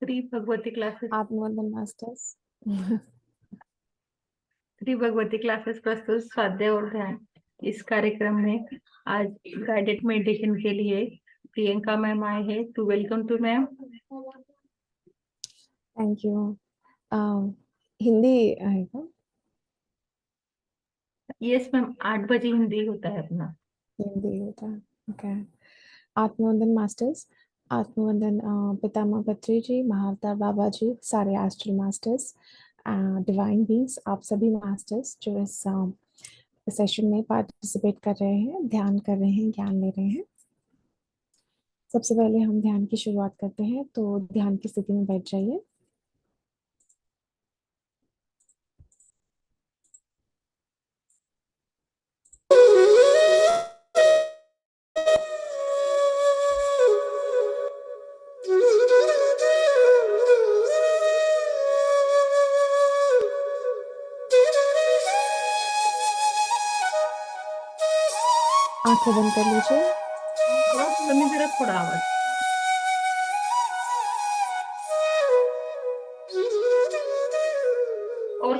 Shri Bhagwati classes आत्मवंदन masters. Shri Bhagwati classes प्रस्तुत स्वाध्याय और ध्यान। इस कार्यक्रम में आज गाइडेड मेडिटेशन के लिए प्रियंका मैम आए हैं। To welcome to ma'am. Thank you. Hindi आएगा? यस मैम, 8 बजे हिंदी होता है अपना। हिंदी होता है, ओके। आत्मवंदन मास्टर्स। आत्मवंदन पितामह बत्री जी, महाअवतार बाबा जी, सारे एस्ट्रल मास्टर्स, डिवाइन बींग्स, आप सभी मास्टर्स जो इस सेशन में पार्टिसिपेट कर रहे हैं, ध्यान कर रहे हैं, ज्ञान ले रहे हैं। सबसे पहले हम ध्यान की शुरुआत करते हैं, तो ध्यान की स्थिति में बैठ जाइए। आंखें बंद कर लीजिए। कमी जरा थोड़ा आवाज। और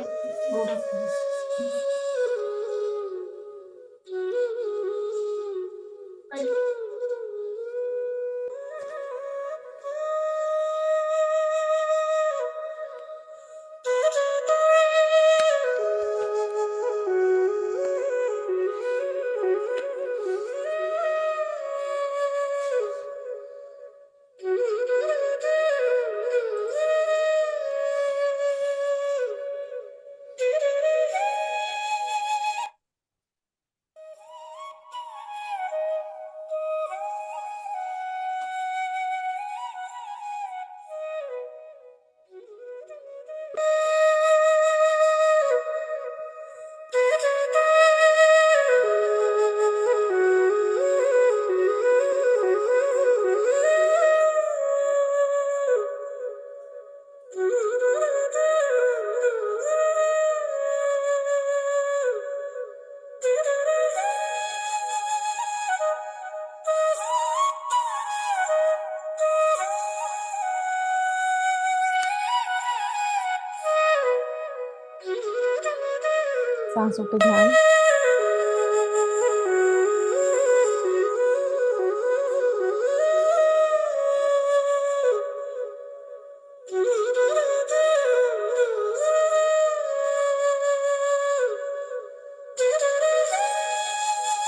सांसों पे ध्यान।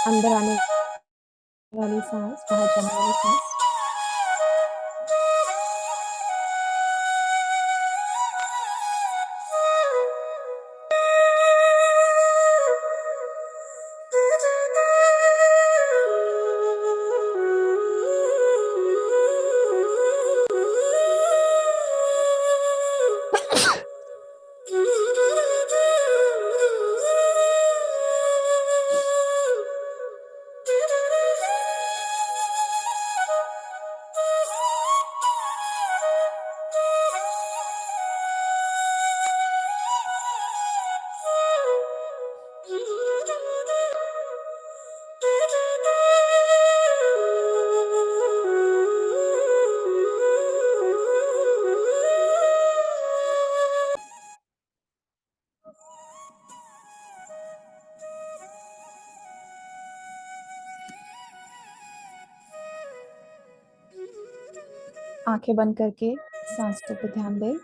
अंदर आने वाली सांस, बाहर जाने वाली सांस। आंखें बंद करके सांसों पे ध्यान दें।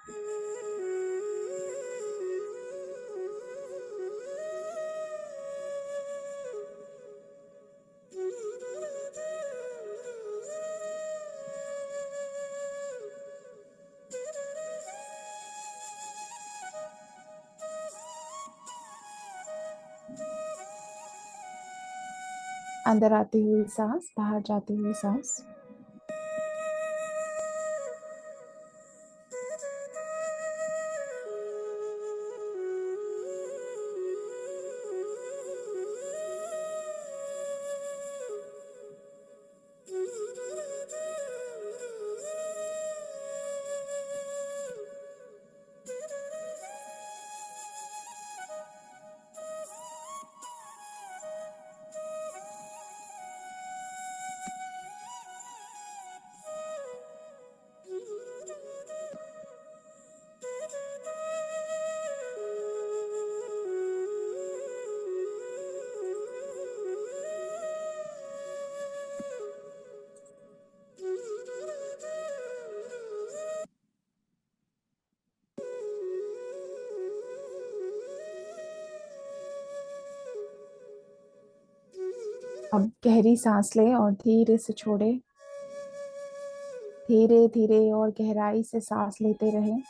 अंदर आती हुई सांस, बाहर जाती हुई सांस। अब गहरी सांस लें और धीरे से छोड़े। धीरे धीरे और गहराई से सांस लेते रहें।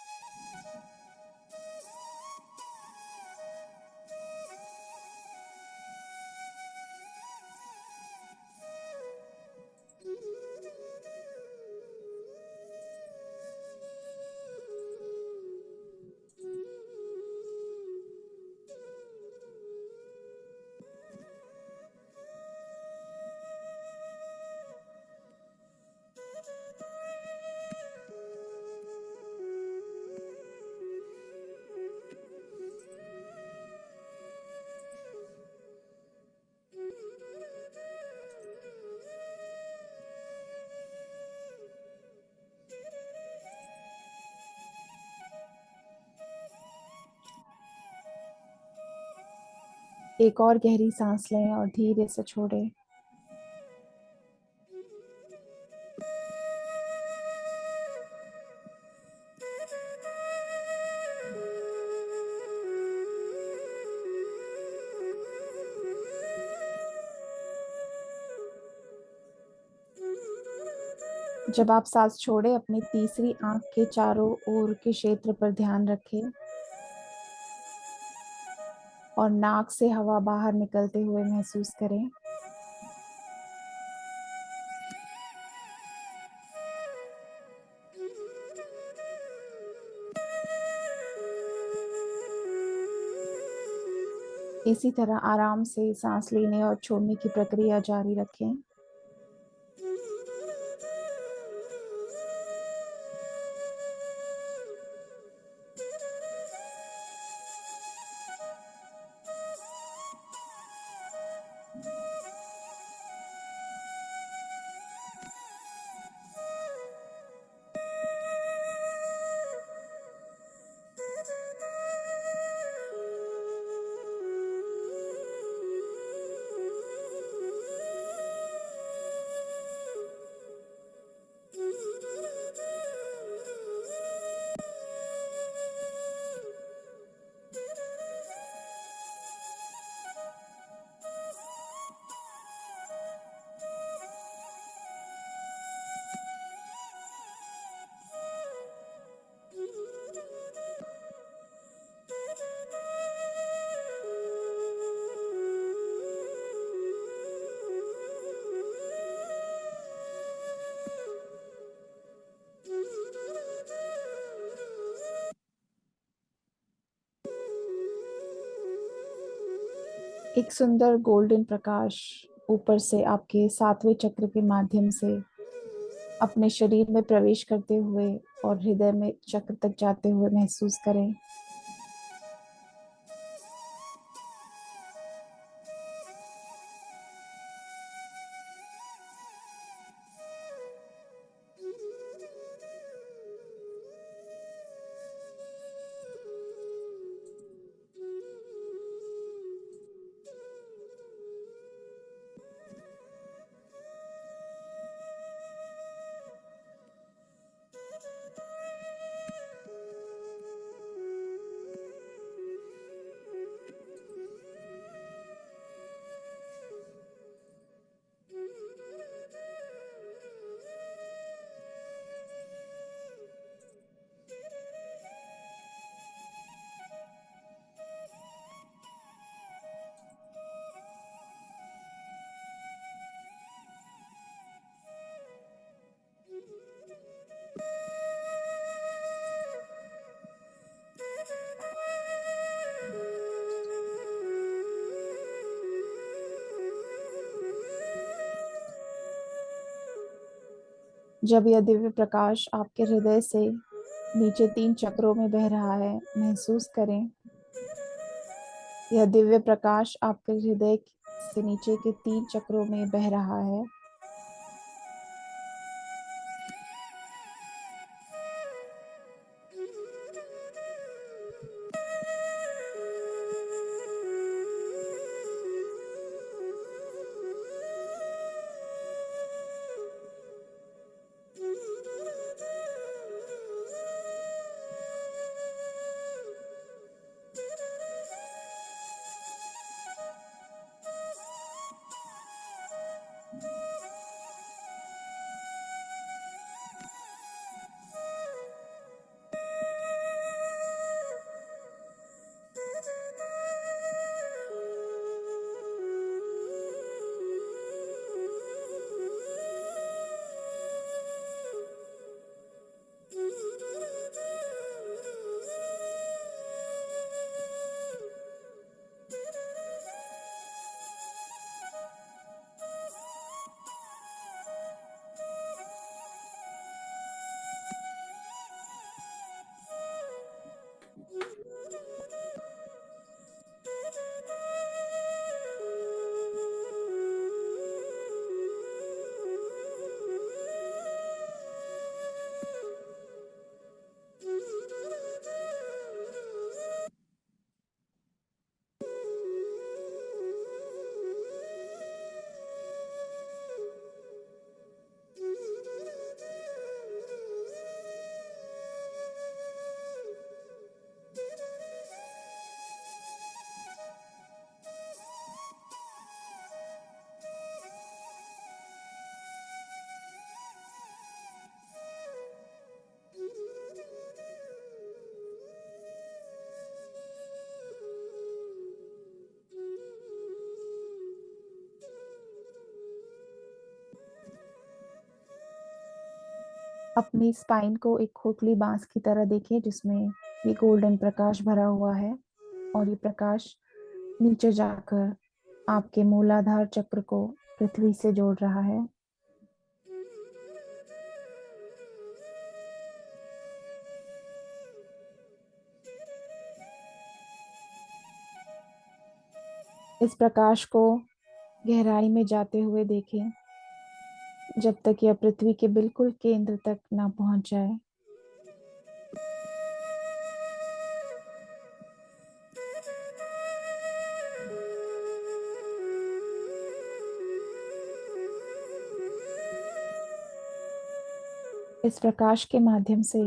एक और गहरी सांस लें और धीरे से छोड़ें। जब आप सांस छोड़े, अपनी तीसरी आंख के चारों ओर के क्षेत्र पर ध्यान रखें और नाक से हवा बाहर निकलते हुए महसूस करें। इसी तरह आराम से सांस लेने और छोड़ने की प्रक्रिया जारी रखें। एक सुंदर गोल्डन प्रकाश ऊपर से आपके सातवें चक्र के माध्यम से अपने शरीर में प्रवेश करते हुए और हृदय में चक्र तक जाते हुए महसूस करें। जब यह दिव्य प्रकाश आपके हृदय से नीचे 3 चक्रों में बह रहा है, महसूस करें। यह दिव्य प्रकाश आपके हृदय से नीचे के 3 चक्रों में बह रहा है। अपनी स्पाइन को एक खोखली बांस की तरह देखें जिसमें ये गोल्डन प्रकाश भरा हुआ है, और ये प्रकाश नीचे जाकर आपके मूलाधार चक्र को पृथ्वी से जोड़ रहा है। इस प्रकाश को गहराई में जाते हुए देखें जब तक यह पृथ्वी के बिल्कुल केंद्र तक ना पहुंच जाए। इस प्रकाश के माध्यम से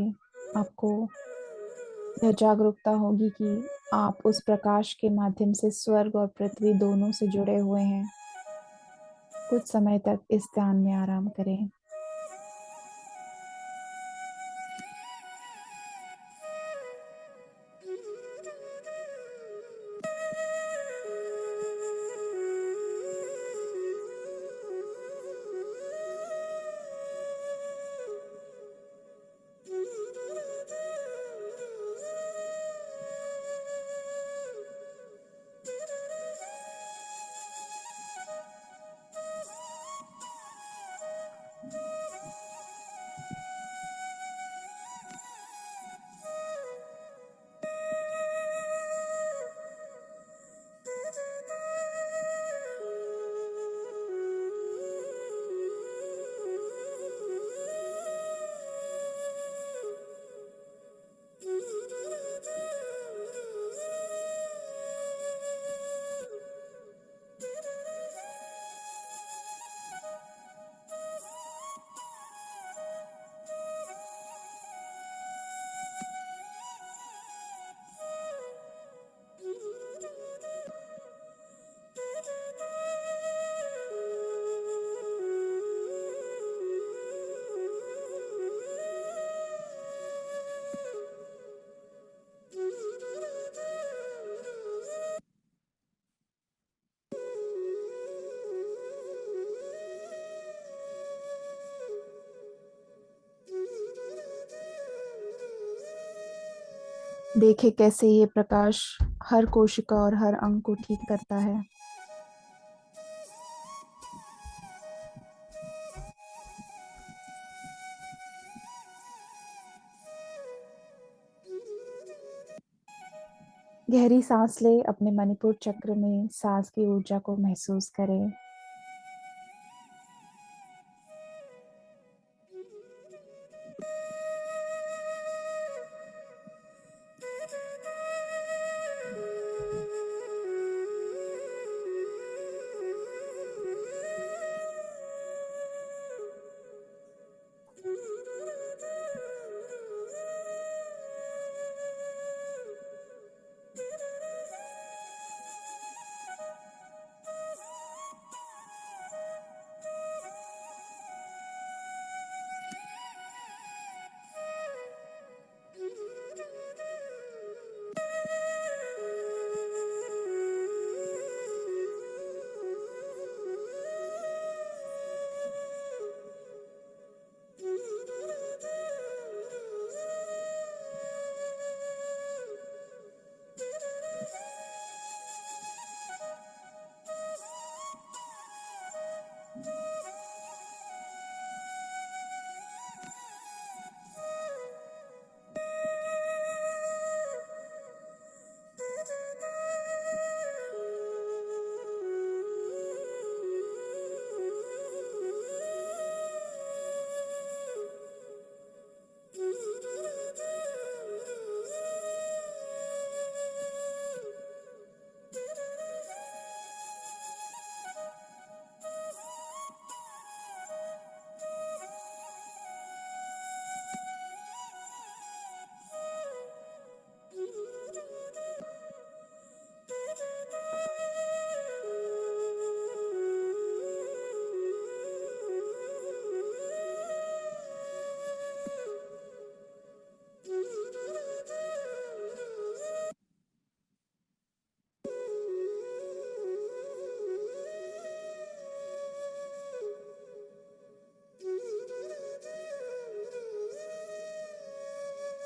आपको यह जागरूकता होगी कि आप उस प्रकाश के माध्यम से स्वर्ग और पृथ्वी दोनों से जुड़े हुए हैं। कुछ समय तक इस ध्यान में आराम करें। देखें कैसे ये प्रकाश हर कोशिका और हर अंग को ठीक करता है। गहरी सांस ले, अपने मणिपुर चक्र में सांस की ऊर्जा को महसूस करें।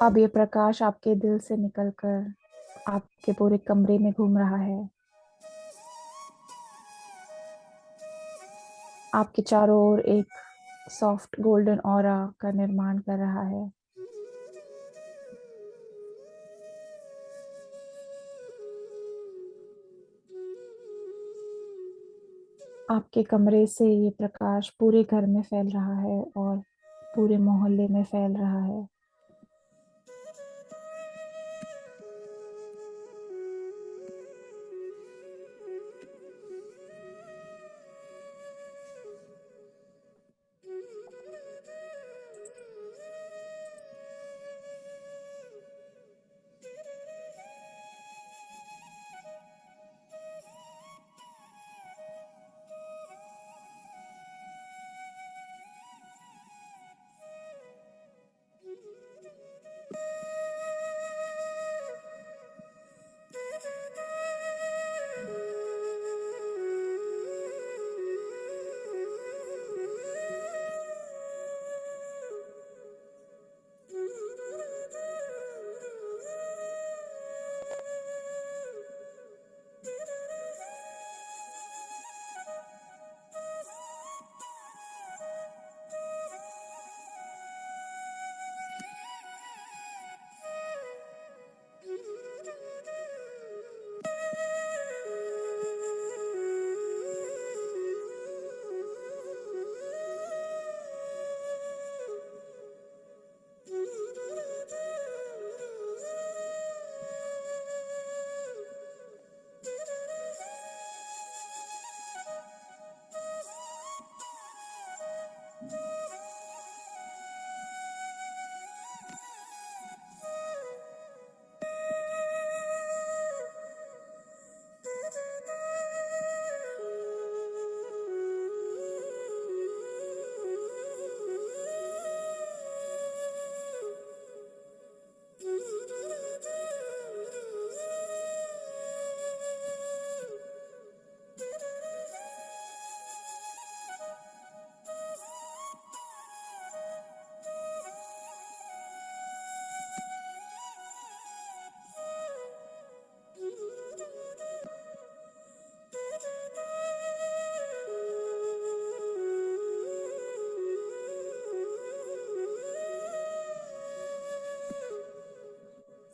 अब ये प्रकाश आपके दिल से निकलकर आपके पूरे कमरे में घूम रहा है, आपके चारों ओर एक सॉफ्ट गोल्डन ऑरा का निर्माण कर रहा है। आपके कमरे से ये प्रकाश पूरे घर में फैल रहा है और पूरे मोहल्ले में फैल रहा है।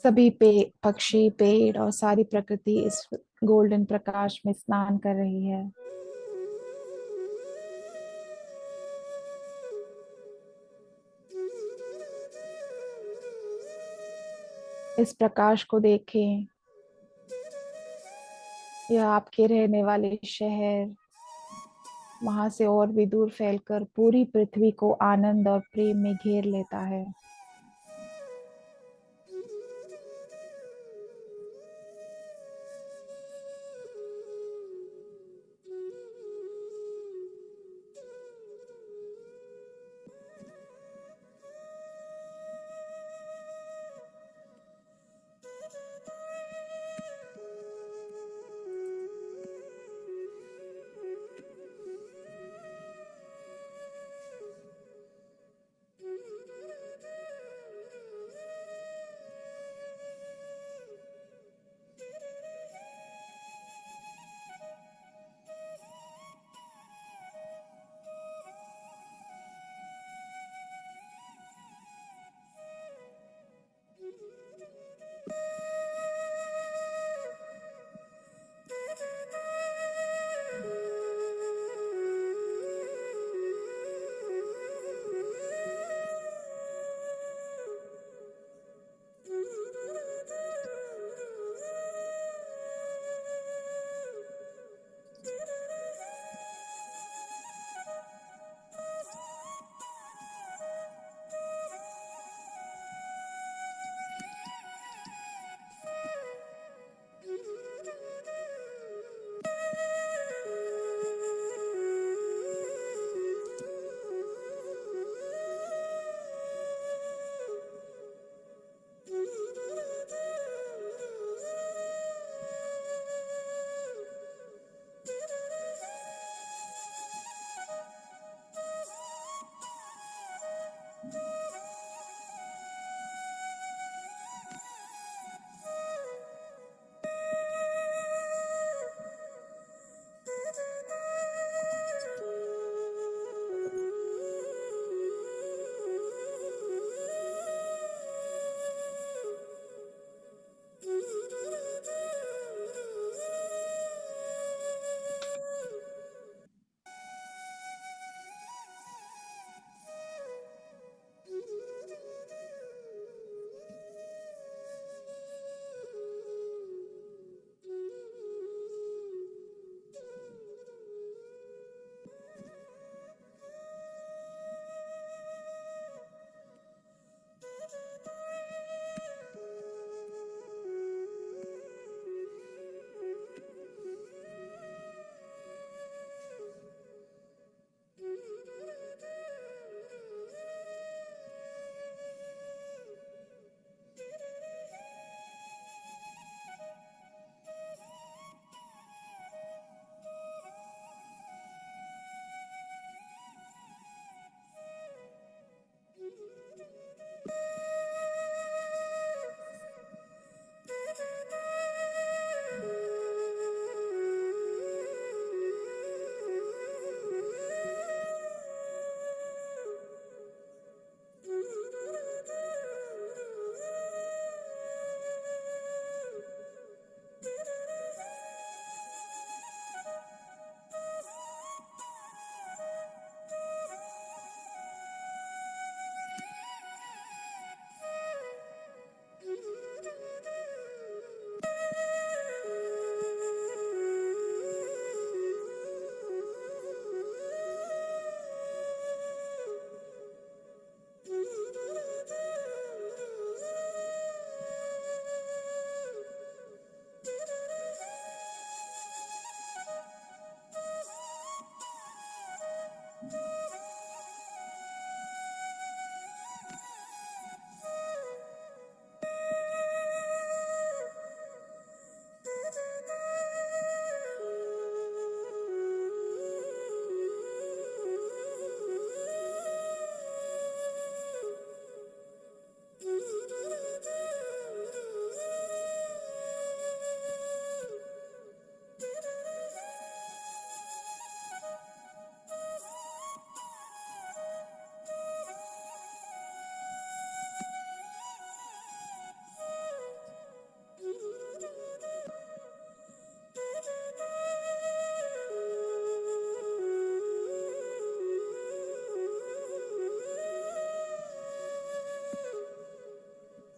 सभी पक्षी, पेड़ और सारी प्रकृति इस गोल्डन प्रकाश में स्नान कर रही है। इस प्रकाश को देखें, यह आपके रहने वाले शहर, वहां से और भी दूर फैलकर पूरी पृथ्वी को आनंद और प्रेम में घेर लेता है।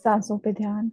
सांसों पे ध्यान।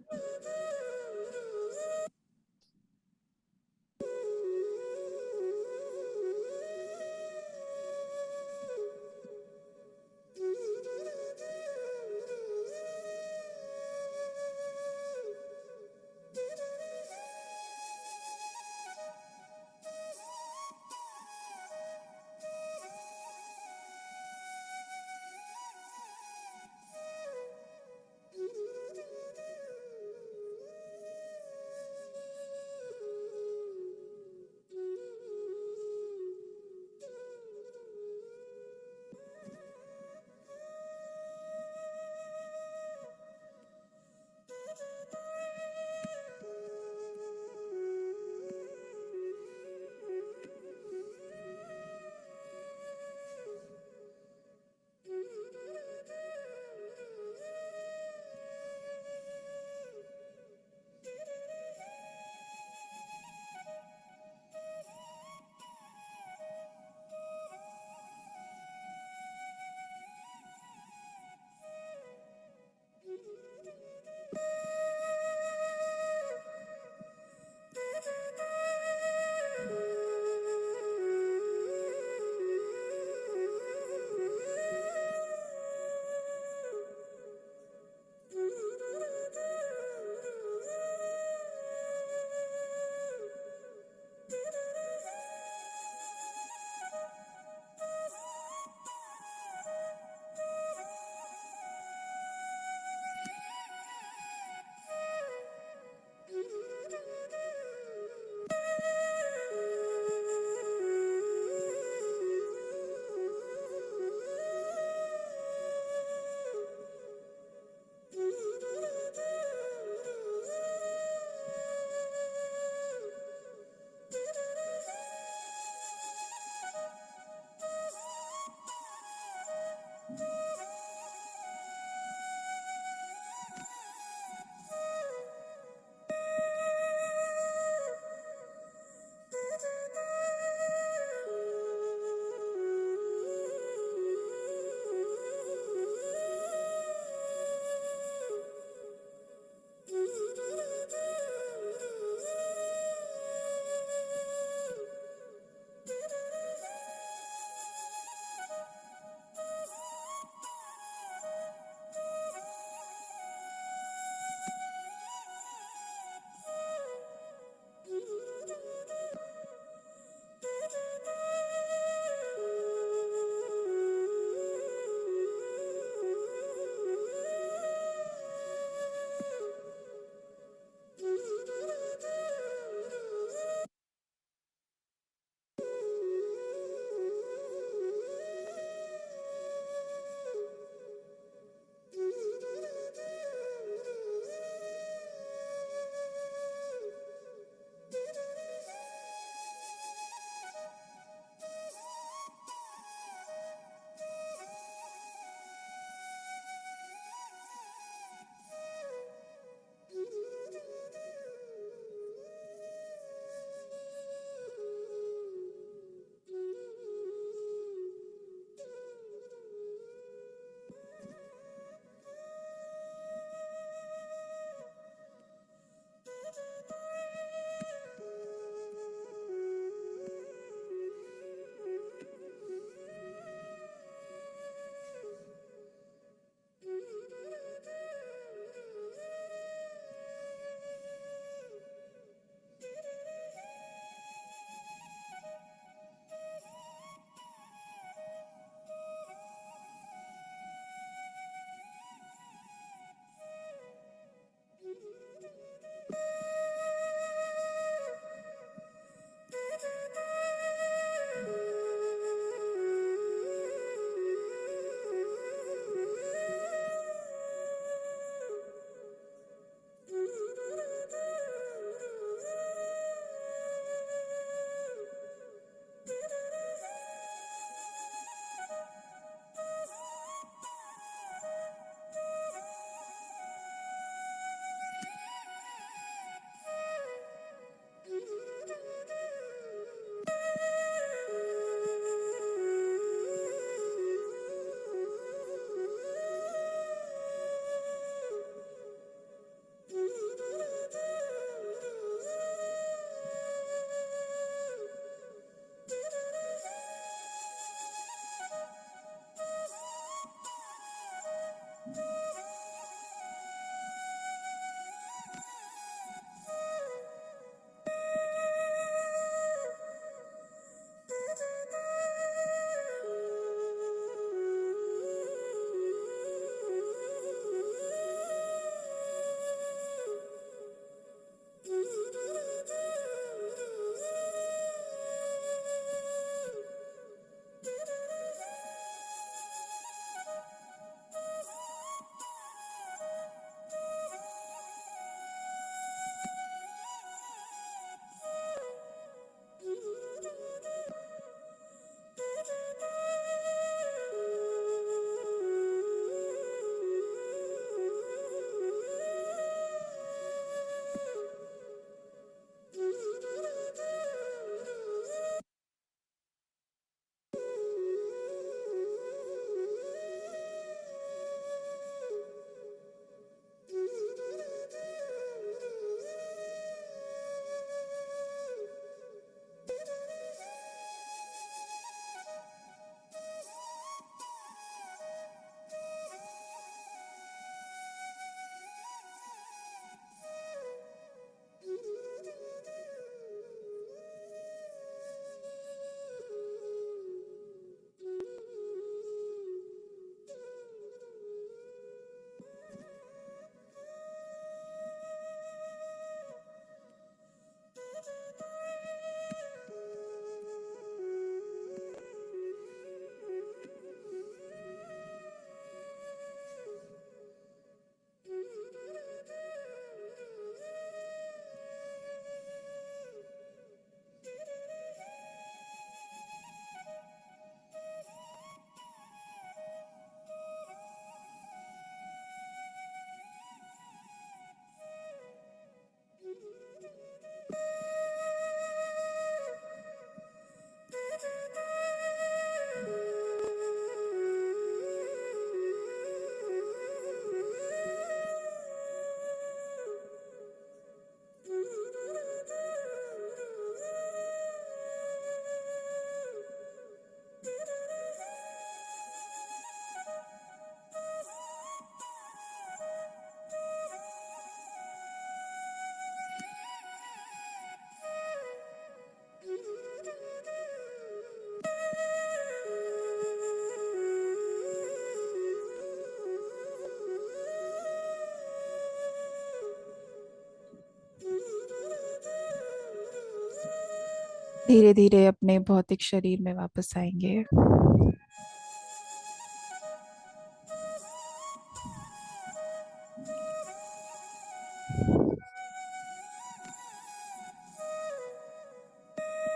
धीरे धीरे अपने भौतिक शरीर में वापस आएंगे।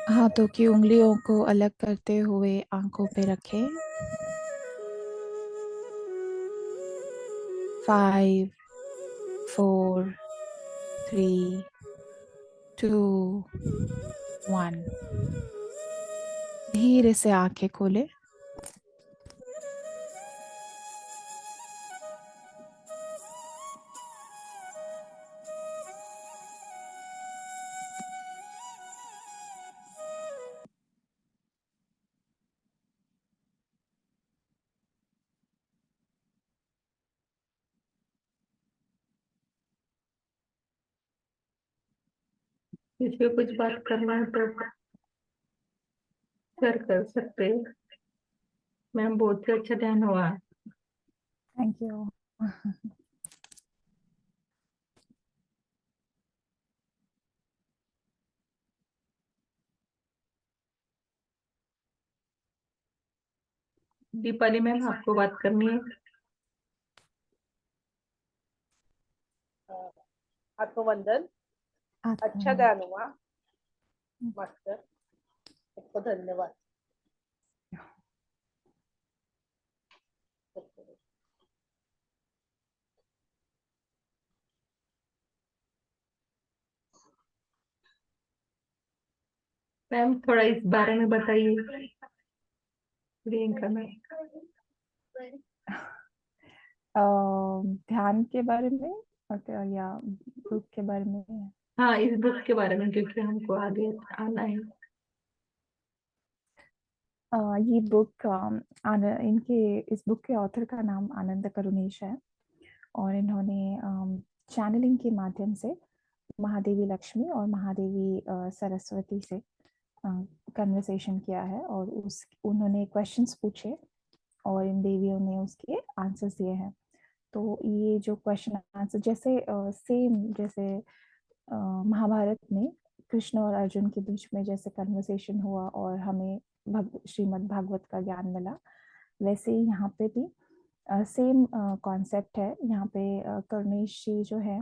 हाथों की उंगलियों को अलग करते हुए आंखों पे रखें। 5, 4, 3, 2, 1। धीरे से आंखें खोले। किसी को कुछ बात करना है तो शेयर कर सकते हैं। मैम, बहुत ही अच्छा ध्यान हुआ। Thank you. दीपाली मैम, आपको बात करनी है। आत्मवंदन। अच्छा ध्यान हुआ मास्टर, आपको धन्यवाद। मैम, थोड़ा इस बारे में बताइए, प्रियंका मैम। ध्यान के बारे में या ग्रुप के बारे में? हाँ, इस बुक के बारे में, क्योंकि हमको आगे आना है। ये बुक इनके इस बुक के ऑथर का नाम आनंद करुणेश है, और इन्होंने चैनलिंग के माध्यम से महादेवी लक्ष्मी और महादेवी सरस्वती से कन्वर्सेशन किया है, और उस उन्होंने क्वेश्चंस पूछे और इन देवियों ने उसके आंसर्स दिए हैं। तो ये जो क्वेश्चन आंसर जैसे सेम जैसे महाभारत में कृष्ण और अर्जुन के बीच में जैसे कन्वर्सेशन हुआ और हमें श्रीमद् भागवत का ज्ञान मिला, वैसे ही यहाँ पे भी सेम कॉन्सेप्ट है। यहाँ पे करुणेश जी जो है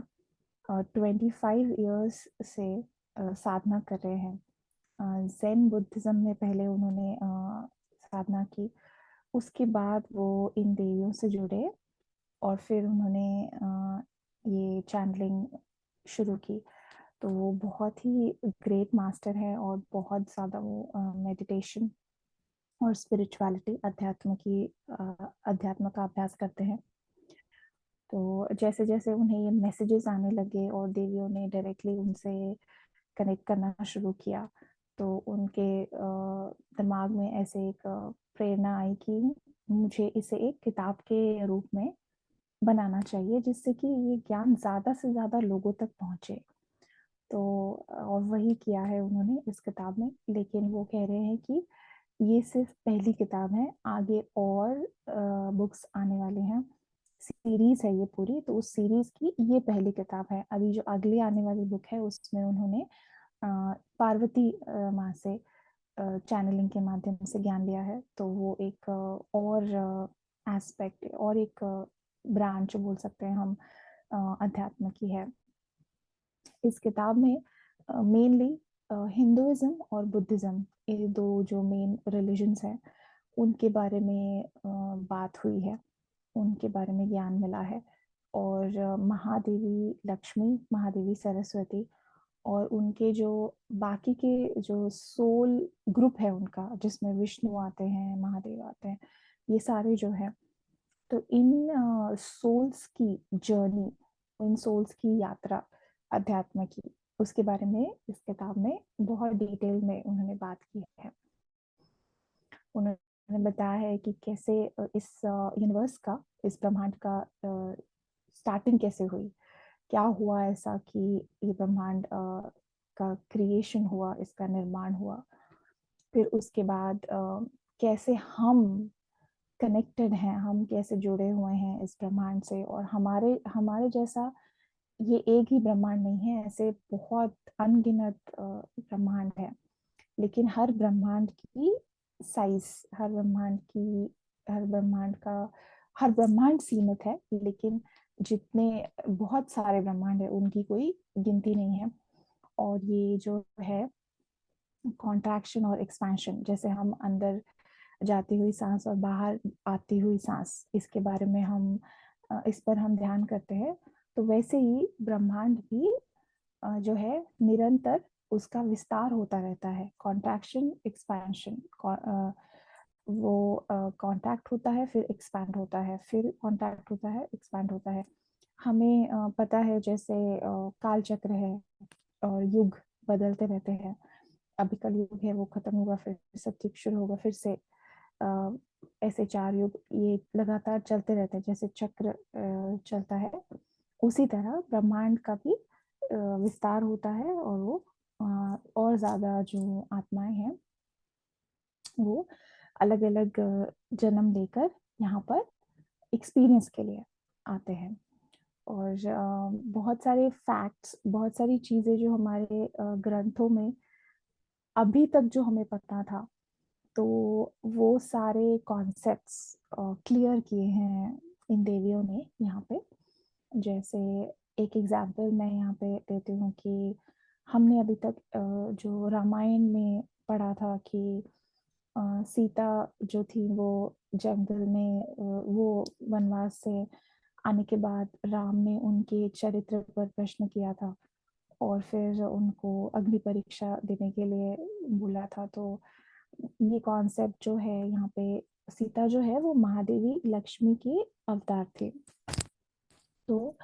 25 इयर्स से साधना कर रहे हैं। ज़ेन बुद्धिज्म में पहले उन्होंने साधना की, उसके बाद वो इन देवियों से जुड़े और फिर उन्होंने ये चैनलिंग शुरू की। तो वो बहुत ही ग्रेट मास्टर है और बहुत ज़्यादा वो मेडिटेशन और स्पिरिचुअलिटी अध्यात्म का अभ्यास करते हैं। तो जैसे जैसे उन्हें ये मैसेजेस आने लगे और देवियों ने डायरेक्टली उनसे कनेक्ट करना शुरू किया, तो उनके दिमाग में ऐसे एक प्रेरणा आई कि मुझे इसे एक किताब के रूप में बनाना चाहिए, जिससे कि ये ज्ञान ज़्यादा से ज़्यादा लोगों तक पहुँचे। तो और वही किया है उन्होंने इस किताब में। लेकिन वो कह रहे हैं कि ये सिर्फ पहली किताब है, आगे और बुक्स आने वाले हैं। सीरीज है ये पूरी, तो उस सीरीज की ये पहली किताब है। अभी जो अगली आने वाली बुक है उसमें उन्होंने पार्वती माँ से चैनलिंग के माध्यम से ज्ञान लिया है। तो वो एक और एस्पेक्ट और एक ब्रांच बोल सकते हैं हम अध्यात्म की है। इस किताब में मेनली हिंदुइज्म और बुद्धिज्म, ये दो जो मेन रिलीजन्स हैं, उनके बारे में बात हुई है, उनके बारे में ज्ञान मिला है। और महादेवी लक्ष्मी, महादेवी सरस्वती और उनके जो बाकी के जो सोल ग्रुप है उनका, जिसमें विष्णु आते हैं, महादेव आते हैं, ये सारे जो है, तो इन सोल्स की जर्नी, इन सोल्स की यात्रा अध्यात्म की, उसके बारे में इस किताब में बहुत डिटेल में उन्होंने बात की है। उन्होंने बताया है कि कैसे इस यूनिवर्स का, इस ब्रह्मांड का स्टार्टिंग कैसे हुई, क्या हुआ ऐसा कि ये ब्रह्मांड का क्रिएशन हुआ, इसका निर्माण हुआ। फिर उसके बाद कैसे हम कनेक्टेड हैं, हम कैसे जुड़े हुए हैं इस ब्रह्मांड से, और हमारे हमारे जैसा ये एक ही ब्रह्मांड नहीं है, ऐसे बहुत अनगिनत ब्रह्मांड है। लेकिन हर ब्रह्मांड की साइज, हर ब्रह्मांड सीमित है, लेकिन जितने बहुत सारे ब्रह्मांड है उनकी कोई गिनती नहीं है। और ये जो है कॉन्ट्रैक्शन और एक्सपेंशन, जैसे हम अंदर जाती हुई सांस और बाहर आती हुई सांस, इसके बारे में हम इस पर हम ध्यान करते हैं, तो वैसे ही ब्रह्मांड भी जो है निरंतर उसका विस्तार होता रहता है। कॉन्ट्रैक्शन एक्सपेंशन, वो कॉन्ट्रैक्ट होता है, फिर एक्सपैंड होता है, फिर कॉन्ट्रैक्ट होता है, एक्सपैंड होता है। हमें पता है जैसे काल चक्र है और युग बदलते रहते हैं। अभी कल युग है, वो खत्म होगा, फिर सतयुग शुरू होगा, फिर से ऐसे 4 युग ये लगातार चलते रहते हैं, जैसे चक्र चलता है उसी तरह ब्रह्मांड का भी विस्तार होता है। और वो और ज्यादा जो आत्माएं हैं वो अलग अलग जन्म लेकर यहाँ पर एक्सपीरियंस के लिए आते हैं। और बहुत सारे फैक्ट्स, बहुत सारी चीजें जो हमारे ग्रंथों में अभी तक जो हमें पता था, तो वो सारे कॉन्सेप्ट्स क्लियर किए हैं इन देवियों ने यहाँ पे। जैसे एक एग्जाम्पल मैं यहाँ पे देती हूँ कि हमने अभी तक जो रामायण में पढ़ा था कि सीता जो थी वो जंगल में, वो वनवास से आने के बाद राम ने उनके चरित्र पर प्रश्न किया था और फिर उनको अग्नि परीक्षा देने के लिए बोला था। तो ये कॉन्सेप्ट जो है यहाँ पे, सीता जो है वो महादेवी लक्ष्मी की अवतार थी। तो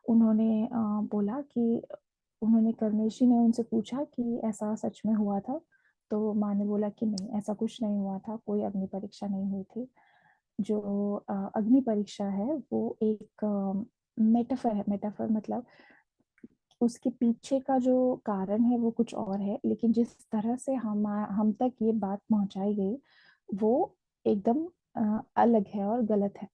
उन्होंने बोला कि उन्होंने कर्णेश जी ने उनसे पूछा कि ऐसा सच में हुआ था। तो माँ ने बोला कि नहीं, ऐसा कुछ नहीं हुआ था, कोई अग्नि परीक्षा नहीं हुई थी। जो अग्नि परीक्षा है वो एक मेटाफर है। मेटाफर मतलब उसके पीछे का जो कारण है वो कुछ और है, लेकिन जिस तरह से हम तक ये बात पहुंचाई गई वो एकदम अलग है और गलत है।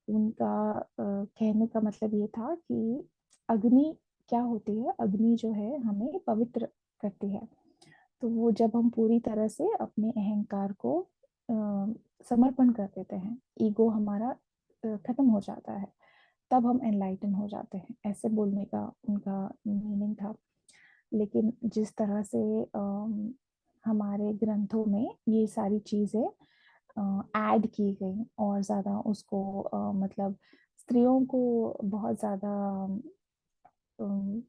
उनका कहने का मतलब ये था कि अग्नि क्या होती है, अग्नि जो है हमें पवित्र करती है। तो वो जब हम पूरी तरह से अपने अहंकार को समर्पण कर देते हैं, ईगो हमारा खत्म हो जाता है, तब हम एनलाइटन हो जाते हैं, ऐसे बोलने का उनका मीनिंग था। लेकिन जिस तरह से हमारे ग्रंथों में ये सारी चीजें ऐड की गई और ज्यादा उसको मतलब स्त्रियों को बहुत ज्यादा अम,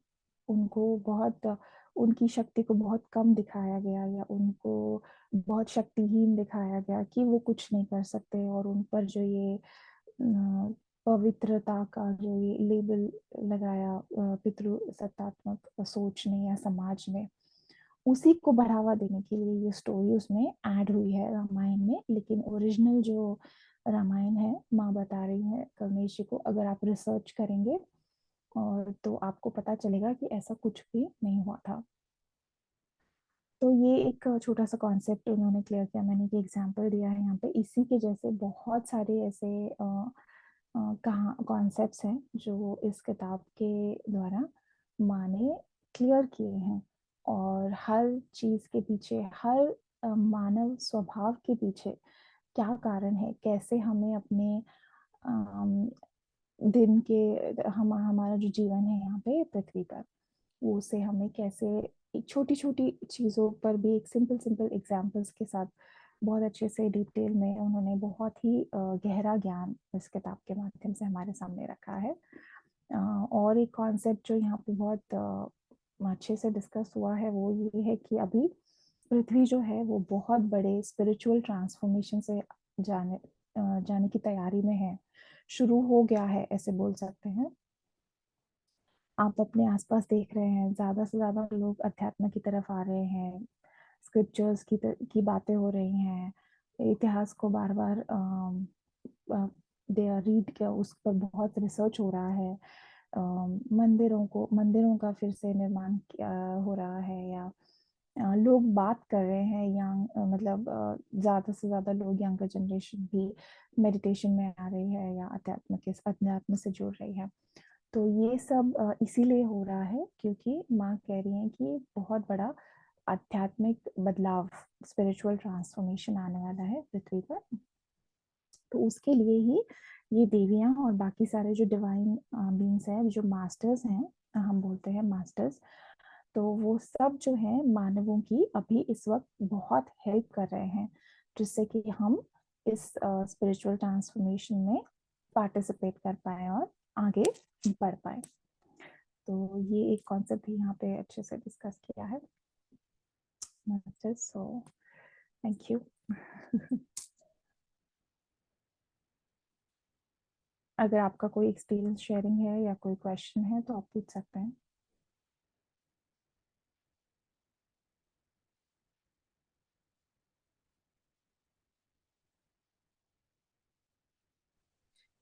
उनको बहुत उनकी शक्ति को बहुत कम दिखाया गया, या उनको बहुत शक्तिहीन दिखाया गया कि वो कुछ नहीं कर सकते, और उन पर जो ये पवित्रता का जो ये लेबल लगाया पितृ सत्तात्मक सोच ने या समाज ने, उसी को बढ़ावा देने के लिए ये स्टोरी उसमें ऐड हुई है रामायण में। लेकिन ओरिजिनल जो रामायण है, माँ बता रही है कर्णेश जी को, अगर आप रिसर्च करेंगे और तो आपको पता चलेगा कि ऐसा कुछ भी नहीं हुआ था। तो ये एक छोटा सा कॉन्सेप्ट उन्होंने क्लियर किया, मैंने एक एग्जांपल दिया है यहाँ पे। इसी के जैसे बहुत सारे ऐसे कहाँ कॉन्सेप्ट्स हैं जो इस किताब के द्वारा माँ ने क्लियर किए हैं। और हर चीज के पीछे, हर मानव स्वभाव के पीछे क्या कारण है, कैसे हमें अपने दिन के हमारा जो जीवन है यहाँ पे पृथ्वी पर, वो उसे हमें कैसे छोटी छोटी चीजों पर भी एक सिंपल सिंपल एग्जांपल्स के साथ बहुत अच्छे से डिटेल में उन्होंने बहुत ही गहरा ज्ञान इस किताब के माध्यम से हमारे सामने रखा है। और एक कॉन्सेप्ट जो यहाँ पे बहुत अच्छे से डिस्कस हुआ है वो ये है कि अभी पृथ्वी जो है वो बहुत बड़े स्पिरिचुअल ट्रांसफॉर्मेशन से जाने की तैयारी में है, शुरू हो गया है ऐसे बोल सकते हैं। आप अपने आसपास देख रहे हैं ज्यादा से ज्यादा लोग अध्यात्म की तरफ आ रहे हैं, स्क्रिप्चर्स की बातें हो रही हैं, इतिहास को बार बार रीड किया, उस पर बहुत रिसर्च हो रहा है। मंदिरों का फिर से निर्माण हो रहा है, या लोग बात कर रहे हैं यंग मतलब ज्यादा से ज्यादा लोग, यंगर जनरेशन भी मेडिटेशन में आ रही है या अध्यात्म से जुड़ रही है। तो ये सब इसीलिए हो रहा है क्योंकि माँ कह रही हैं कि बहुत बड़ा आध्यात्मिक बदलाव, स्पिरिचुअल ट्रांसफॉर्मेशन आने वाला है पृथ्वी पर। तो उसके लिए ही ये देवियां और बाकी सारे जो डिवाइन बीइंग्स हैं, जो मास्टर्स हैं, हम बोलते हैं मास्टर्स, तो वो सब जो है मानवों की अभी इस वक्त बहुत हेल्प कर रहे हैं, जिससे कि हम इस स्पिरिचुअल ट्रांसफॉर्मेशन में पार्टिसिपेट कर पाए और आगे बढ़ पाए। तो ये एक कॉन्सेप्ट भी यहाँ पे अच्छे से डिस्कस किया है मास्टर्स, सो थैंक यू। अगर आपका कोई एक्सपीरियंस शेयरिंग है या कोई क्वेश्चन है तो आप पूछ सकते हैं।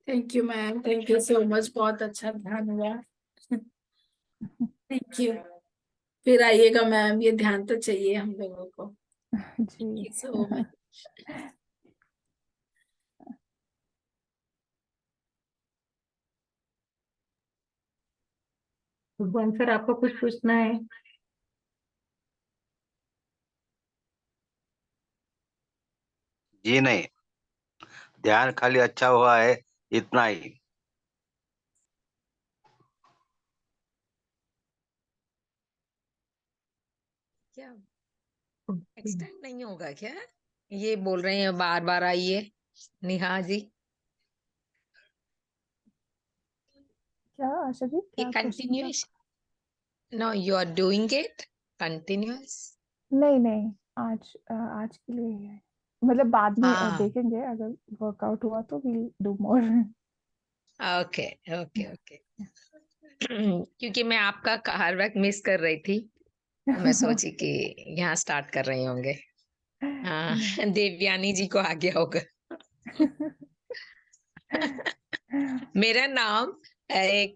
Thank you ma'am, thank you so much, बहुत अच्छा ध्यान हुआ। Thank you. फिर आइएगा मैम, ये ध्यान तो चाहिए हम लोगों को। Thank ji you so much. भगवान सर, आपको कुछ पूछना है? जी नहीं, ध्यान खाली अच्छा हुआ है, इतना ही। क्या एक्सटेंड नहीं होगा क्या? ये बोल रहे हैं बार बार आइए नेहा जी। क्या आशा जी, ये क्या क्वेश्चन था? Continuous? No, you are doing it continuous? नहीं नहीं, आज के लिए है, मतलब बाद में हाँ, देखेंगे, अगर वर्कआउट हुआ तो we'll do more. Okay okay okay. क्योंकि मैं आपका हर वक्त मिस कर रही थी, तो मैं सोची कि यहाँ स्टार्ट कर रही होंगे। हाँ, देवयानी जी को आ गया होगा। मेरा नाम एक